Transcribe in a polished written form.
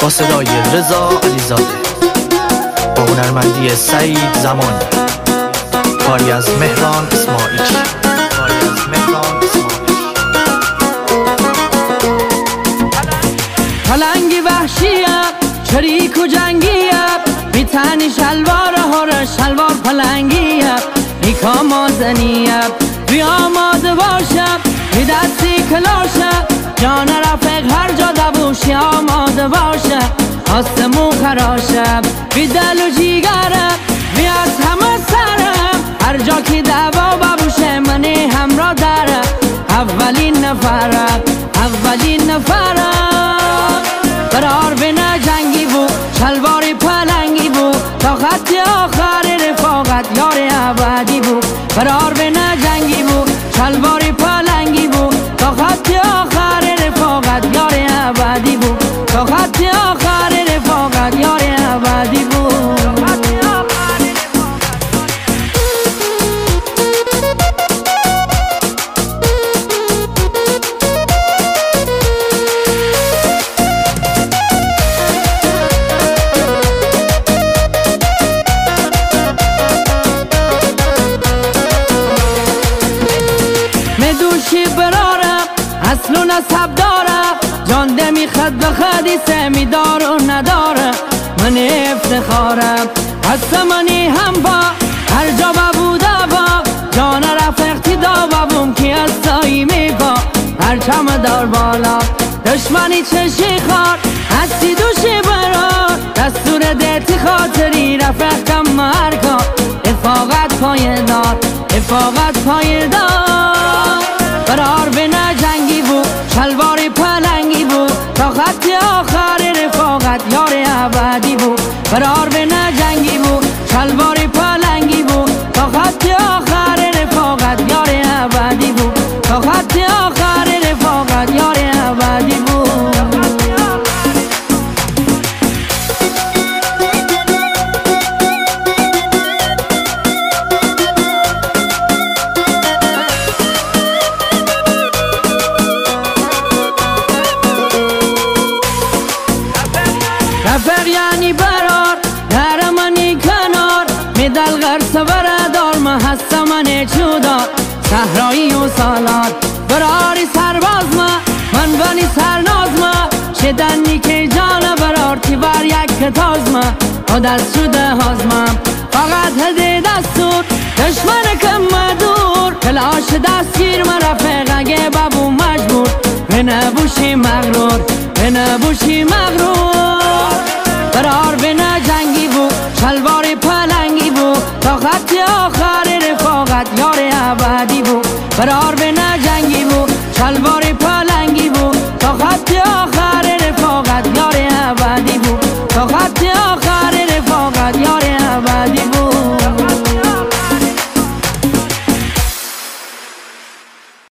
با صدای رضا علیزاده، با هنرمندی سعید زمانی، کاری از مهران اسماعیل. پلنگی وحشیم چریک و جنگیم، میتنی شلوار هر شلوار پلنگیم، نیکا مازنیم بی آماده باشم، بی دستی کلاشم، جان رفق هر جا دبوشی آماده باشم، آسمون خراشم بی دل و جیگرم، بی از همه سرم، هر جا که دوا ببوشه منی همراه دارم، اولین نفرم اولین نفرم. قرار به نه جنگی بود شلوار پلنگی بود، تا خط آخر رفاقت یار ابدی بود. قرار به نه جنگی بود شلوار پلنگی بود، تا خط آخر رفاقت یار ابدی بود، تا خط آخر رفاقت یار ابدی بود. مدوشی برارم اصل و نسب دارم، جان ده میخد به خدیسه میدار و ندارم، من افتخارم هست منی هم با هر جا ببوده با، جان رفقتی دا ببوم که از سایی میگا، هر چم دار بالا دشمنی چشی خار، هستی دوشی برار دستور دیتی خاطری رفق کم مرکا، افاقت پایدار افاقت پایدار. قرار به نه جنگی بود شلوار پلنگی بود، تا خط آخر رفاقت یار ابدی بود. قرار به نه جنگی بود شلوار پلنگی بود، تا خط آخر رفاقت یار ابدی بود، تا خط آخر رفاقت یار ابدی بود. رفق یعنی برار در منی کنار، میدل غرص بردار ما هستم من چودار، صحرایی و سالار براری سرباز من بنی سرناز شدنی که جان برار تی بر یک کتاز خود از شده هازمم، فقط هده دستور دشمن کم مدور، کلاش دستگیر من رفق اگه ببو مجبور، به نبوشی مغرور به نبوشی مغرور. قرار به نه جنگی بود شلوار پلنگی بود، تا خط آخر رفاقت یار ابدی بود. قرار به نه جنگی بود شلوار